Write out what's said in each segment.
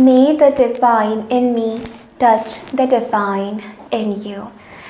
May the divine in me touch the divine in you.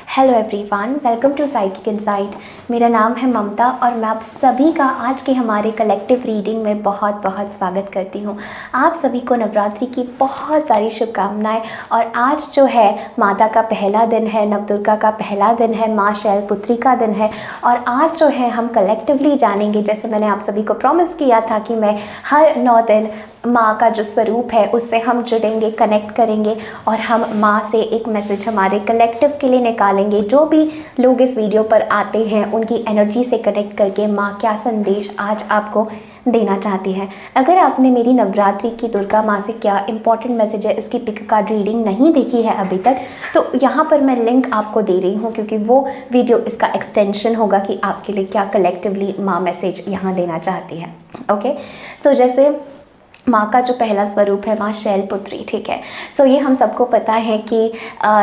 Hello everyone, welcome to psychic insight. मेरा नाम है ममता और मैं आप सभी का आज के हमारे कलेक्टिव रीडिंग में बहुत बहुत स्वागत करती हूँ। आप सभी को नवरात्रि की बहुत सारी शुभकामनाएं। और आज जो है माता का पहला दिन है, नवदुर्गा का पहला दिन है, माँ शैलपुत्री का दिन है। और आज जो है हम कलेक्टिवली जानेंगे, जैसे मैंने आप सभी को प्रॉमिस किया था कि मैं हर 9 दिन माँ का जो स्वरूप है उससे हम जुड़ेंगे, कनेक्ट करेंगे और हम माँ से एक मैसेज हमारे कलेक्टिव के लिए निकालेंगे। जो भी लोग इस वीडियो पर आते हैं उनकी एनर्जी से कनेक्ट करके माँ क्या संदेश आज आपको देना चाहती है। अगर आपने मेरी नवरात्रि की दुर्गा माँ से क्या इंपॉर्टेंट मैसेज है इसकी पिक कार्ड रीडिंग नहीं देखी है अभी तक, तो यहाँ पर मैं लिंक आपको दे रही हूँ, क्योंकि वो वीडियो इसका एक्सटेंशन होगा कि आपके लिए क्या कलेक्टिवली माँ मैसेज यहाँ देना चाहती है। ओके, सो जैसे माँ का जो पहला स्वरूप है माँ शैलपुत्री, ठीक है। सो ये हम सबको पता है कि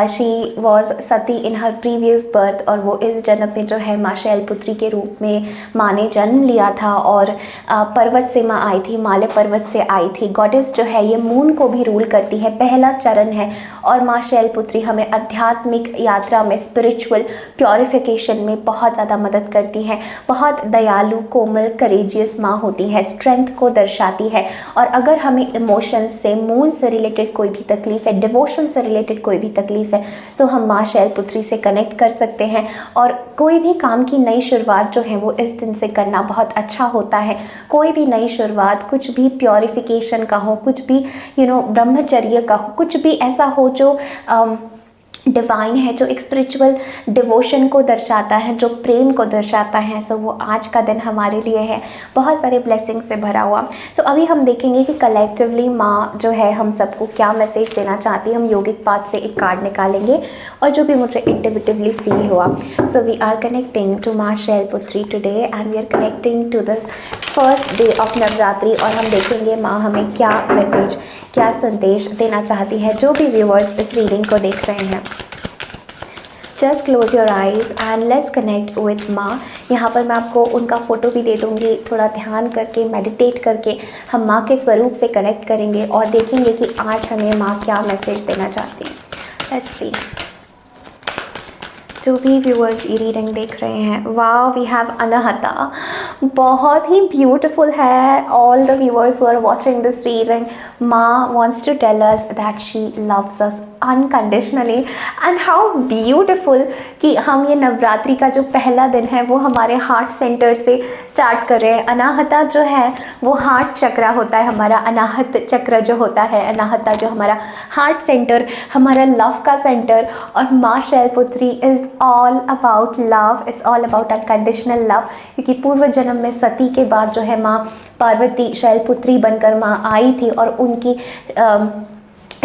she was Sati in her previous birth, और वो इस जन्म में जो है माँ शैलपुत्री के रूप में माँ ने जन्म लिया था और पर्वत से माँ आई थी, हिमालय पर्वत से आई थी। गॉडेस जो है ये मून को भी रूल करती है, पहला चरण है। और माँ शैलपुत्री हमें आध्यात्मिक यात्रा में, स्पिरिचुअल प्योरिफिकेशन में बहुत ज़्यादा मदद करती है। बहुत दयालु, कोमल, करेजियस माँ होती है, स्ट्रेंथ को दर्शाती है। और अगर हमें इमोशंस से, मून से रिलेटेड कोई भी तकलीफ़ है, डिवोशन से रिलेटेड कोई भी तकलीफ़ है, तो हम माँ शैलपुत्री से कनेक्ट कर सकते हैं। और कोई भी काम की नई शुरुआत जो है वो इस दिन से करना बहुत अच्छा होता है। कोई भी नई शुरुआत, कुछ भी प्योरिफिकेशन का हो, कुछ भी ब्रह्मचर्य का हो, कुछ भी ऐसा हो जो डिवाइन है, जो एक स्पिरिचुअल डिवोशन को दर्शाता है, जो प्रेम को दर्शाता है। सो वो आज का दिन हमारे लिए है बहुत सारे ब्लेसिंग से भरा हुआ। सो अभी हम देखेंगे कि कलेक्टिवली माँ जो है हम सबको क्या मैसेज देना चाहती है। हम योगिक पाथ से एक कार्ड निकालेंगे और जो भी मुझे इंट्यूटिवली फील हुआ। So we are connecting to Maa Shailputri today and we are connecting to this first day of Navratri. और हम देखेंगे माँ हमें क्या मैसेज, क्या संदेश देना चाहती है। जो भी व्यूअर्स इस रीडिंग को देख रहे हैं, just close your eyes and let's connect with माँ। यहाँ पर मैं आपको उनका फ़ोटो भी दे दूँगी। थोड़ा ध्यान करके, मेडिटेट करके हम माँ के स्वरूप से कनेक्ट करेंगे और देखेंगे कि आज हमें माँ क्या मैसेज देना चाहती है। Let's see. जो भी व्यूअर्स ये रीडिंग देख रहे हैं, वाह, वी हैव अनाहता, बहुत ही ब्यूटीफुल है। All the viewers who are watching this reading, माँ wants to tell us that she loves us unconditionally and how beautiful कि हम ये नवरात्रि का जो पहला दिन है वो हमारे हार्ट सेंटर से स्टार्ट कर रहे हैं। अनाहता जो है वो हार्ट चक्र होता है हमारा, अनाहत चक्र जो होता है, अनाहता जो हमारा हार्ट सेंटर, हमारा लव का सेंटर। और माँ Shailputri is all about love, is all about unconditional love, क्योंकि पूर्व जन्म में सती के बाद जो है माँ पार्वती शैलपुत्री बनकर माँ आई थी और उनकी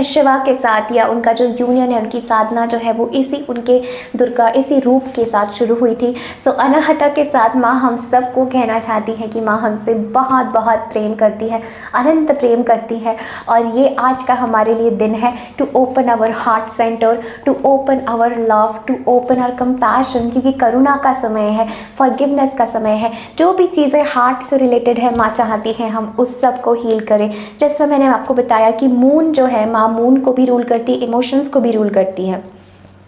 शिवा के साथ, या उनका जो यूनियन है, उनकी साधना जो है वो इसी उनके दुर्गा, इसी रूप के साथ शुरू हुई थी। सो अनाहता के साथ माँ हम सबको कहना चाहती है कि माँ हमसे बहुत बहुत प्रेम करती है, अनंत प्रेम करती है। और ये आज का हमारे लिए दिन है to open our heart centre, to open our love, to open our compassion, क्योंकि करुणा का समय है, फॉरगिवनेस का समय है। जो भी चीज़ें हार्ट से रिलेटेड है माँ चाहती हैं हम उस सब को हील करें। जैसे मैंने आपको बताया कि मून जो है, माँ मून को भी रूल करती है, इमोशंस को भी रूल करती है।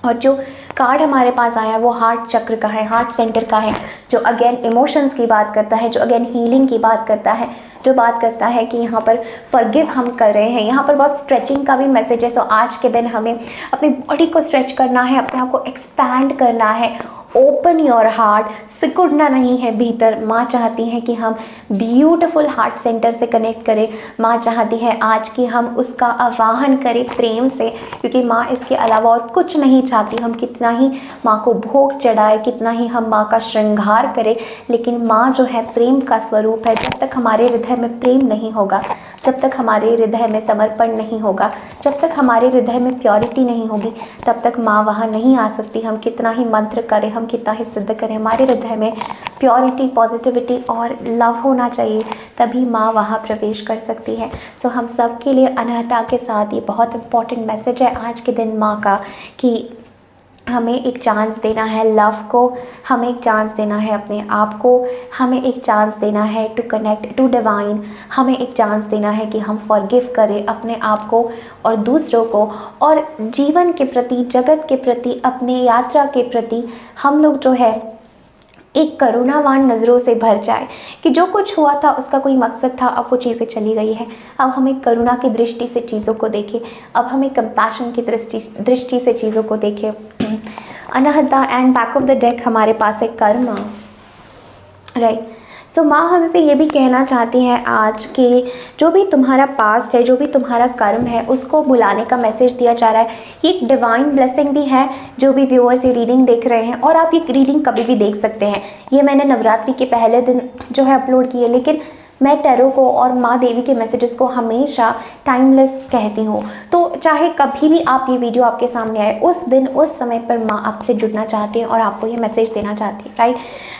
और जो कार्ड हमारे पास आया है वो हार्ट चक्र का है, हार्ट सेंटर का है, जो अगेन इमोशंस की बात करता है, जो अगेन हीलिंग की बात करता है, जो बात करता है कि यहाँ पर फॉरगिव हम कर रहे हैं। यहाँ पर बहुत स्ट्रेचिंग का भी मैसेज है। सो आज के दिन हमें अपनी बॉडी को स्ट्रेच करना है, अपने आप को एक्सपैंड करना है। ओपन योर हार्ट, सिकुड़ना नहीं है भीतर। माँ चाहती है कि हम ब्यूटीफुल हार्ट सेंटर से कनेक्ट करें। माँ चाहती है आज कि हम उसका आवाहन करें प्रेम से, क्योंकि माँ इसके अलावा और कुछ नहीं चाहती। हम कितना ही माँ को भोग चढ़ाए, कितना ही हम माँ का श्रृंगार करें, लेकिन माँ जो है प्रेम का स्वरूप है। जब तक हमारे हृदय में प्रेम नहीं होगा, जब तक हमारे हृदय में समर्पण नहीं होगा, जब तक हमारे हृदय में प्योरिटी नहीं होगी, तब तक माँ वहाँ नहीं आ सकती। हम कितना ही मंत्र करें, हम कितना ही सिद्ध करें, हमारे हृदय में प्योरिटी, पॉजिटिविटी और लव होना चाहिए, तभी माँ वहाँ प्रवेश कर सकती है। सो हम सब के लिए अनाहता के साथ ये बहुत इंपॉर्टेंट मैसेज है आज के दिन माँ का, कि हमें एक चांस देना है लव को, हमें एक चांस देना है अपने आप को, हमें एक चांस देना है टू कनेक्ट टू डिवाइन, हमें एक चांस देना है कि हम फॉरगिव करें अपने आप को और दूसरों को, और जीवन के प्रति, जगत के प्रति, अपने यात्रा के प्रति हम लोग जो है एक करुणावान नज़रों से भर जाए कि जो कुछ हुआ था उसका कोई मकसद था, अब वो चीज़ें चली गई है, अब हमें करुणा की दृष्टि से चीज़ों को देखें, अब हमें कंपैशन की दृष्टि से चीज़ों को देखें। Anahata and back of the deck हमारे पास है कर्म, राइट। सो माँ हमसे ये भी कहना चाहती हैं आज कि जो भी तुम्हारा पास्ट है, जो भी तुम्हारा कर्म है, उसको बुलाने का मैसेज दिया जा रहा है। ये एक डिवाइन ब्लेसिंग भी है जो भी व्यूअर्स ये रीडिंग देख रहे हैं, और आप ये रीडिंग कभी भी देख सकते हैं। ये मैंने नवरात्रि के पहले दिन जो है अपलोड की है, लेकिन मैं टैरो को और माँ देवी के मैसेजेस को हमेशा टाइमलेस कहती हूँ। तो चाहे कभी भी आप ये वीडियो आपके सामने आए, उस दिन उस समय पर माँ आपसे जुड़ना चाहती है और आपको ये मैसेज देना चाहती है, राइट।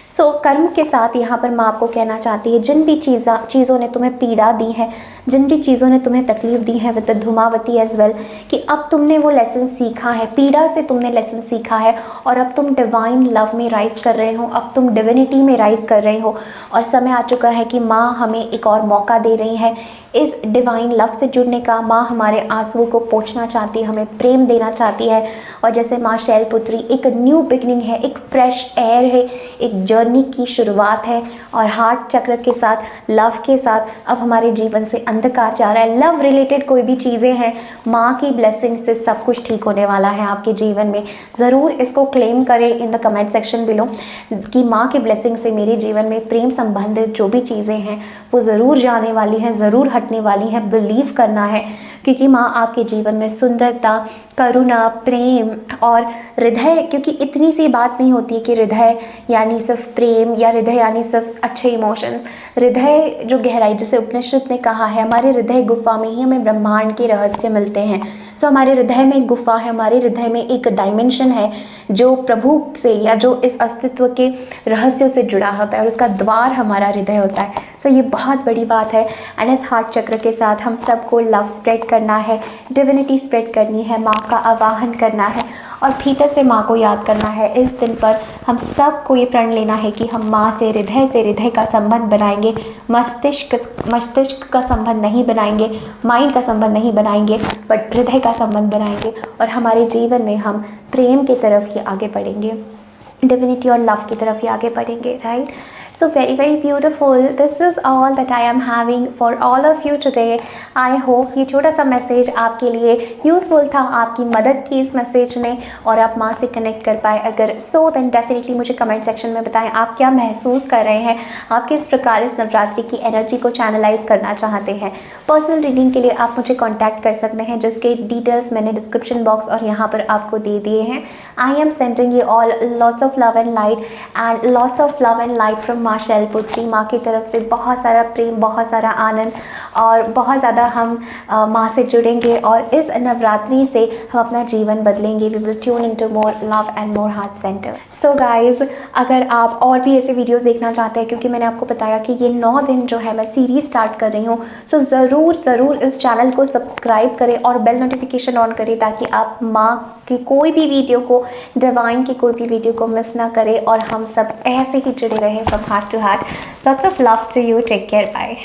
सो कर्म के साथ यहाँ पर माँ आपको कहना चाहती है, जिन भी चीज़ों ने तुम्हें पीड़ा दी है, जिन भी चीज़ों ने तुम्हें तकलीफ़ दी है विद धूमावती एज वेल, कि अब तुमने वो लेसन सीखा है, पीड़ा से तुमने लेसन सीखा है, और अब तुम डिवाइन लव में राइज कर रहे हो, अब तुम डिविनिटी में राइज कर रहे हो, और समय आ चुका है कि माँ हमें एक और मौका दे रही है इस डिवाइन लव से जुड़ने का। माँ हमारे आंसुओं को पोंछना चाहती है, हमें प्रेम देना चाहती है, और जैसे माँ शैलपुत्री एक न्यू बिगनिंग है, एक फ्रेश एयर है, एक जर्नी की शुरुआत है, और हार्ट चक्र के साथ, लव के साथ अब हमारे जीवन से अंधकार जा रहा है। लव रिलेटेड कोई भी चीज़ें हैं, माँ की ब्लेसिंग से सब कुछ ठीक होने वाला है आपके जीवन में। ज़रूर इसको क्लेम करें in the comment section below कि माँ की ब्लेसिंग से मेरे जीवन में प्रेम संबंधित जो भी चीज़ें हैं वो ज़रूर जाने वाली हैं, ज़रूर हटने वाली हैं। बिलीव करना है, क्योंकि माँ आपके जीवन में सुंदरता, करुणा, प्रेम और हृदय, क्योंकि इतनी सी बात नहीं होती कि हृदय यानी सिर्फ प्रेम या हृदय यानी सिर्फ अच्छे इमोशंस। हृदय जो गहराई, जैसे उपनिषद ने कहा है, हमारे हृदय गुफा में ही हमें ब्रह्मांड के रहस्य मिलते हैं। सो हमारे हृदय में एक गुफा है, हमारे हृदय में एक डायमेंशन है जो प्रभु से या जो इस अस्तित्व के रहस्यों से जुड़ा होता है, और उसका द्वार हमारा हृदय होता है। सो ये बहुत बड़ी बात है। एंड इस हार्ट चक्र के साथ हम सबको लव स्प्रेड करना है, डिविनिटी स्प्रेड करनी है, माँ का आवाहन करना है, और भीतर से माँ को याद करना है। इस दिन पर हम सबको ये प्रण लेना है कि हम माँ से हृदय का संबंध बनाएंगे, मस्तिष्क का संबंध नहीं बनाएंगे, माइंड का संबंध नहीं बनाएंगे, बट हृदय का संबंध बनाएंगे, और हमारे जीवन में हम प्रेम की तरफ ही आगे बढ़ेंगे, डिविनिटी और लव की तरफ ही आगे बढ़ेंगे, right. So very beautiful. This is all that I am having for all of you today. I hope ये छोटा सा मैसेज आपके लिए यूज़फुल था, आपकी मदद की इस मैसेज ने, और आप माँ से कनेक्ट कर पाए। अगर सो देन डेफिनेटली मुझे कमेंट सेक्शन में बताएं आप क्या महसूस कर रहे हैं, आप किस प्रकार इस नवरात्रि की एनर्जी को चैनलाइज करना चाहते हैं। पर्सनल रीडिंग के लिए आप मुझे कॉन्टैक्ट कर सकते हैं, जिसके डिटेल्स मैंने डिस्क्रिप्शन बॉक्स और यहाँ पर आपको दे दिए हैं। I am sending you all lots of love and light, and lots of love and light from माँ शैलपुत्री। माँ की तरफ से बहुत सारा प्रेम, बहुत सारा आनंद, और बहुत ज़्यादा हम माँ से जुड़ेंगे, और इस नवरात्रि से हम अपना जीवन बदलेंगे। We will tune into more love and more heart centre. So guys, अगर आप और भी ऐसे वीडियोस देखना चाहते हैं, क्योंकि मैंने आपको बताया कि ये 9 दिन जो है मैं सीरीज स्टार्ट कर रही हूँ, सो ज़रूर इस चैनल को सब्सक्राइब करें और बेल नोटिफिकेशन ऑन करें, ताकि आप माँ की कोई भी वीडियो को, डिवाइन की कोई भी वीडियो को मिस ना करें, और हम सब ऐसे ही जुड़े रहें from heart to heart. Lots of love to you, take care, bye.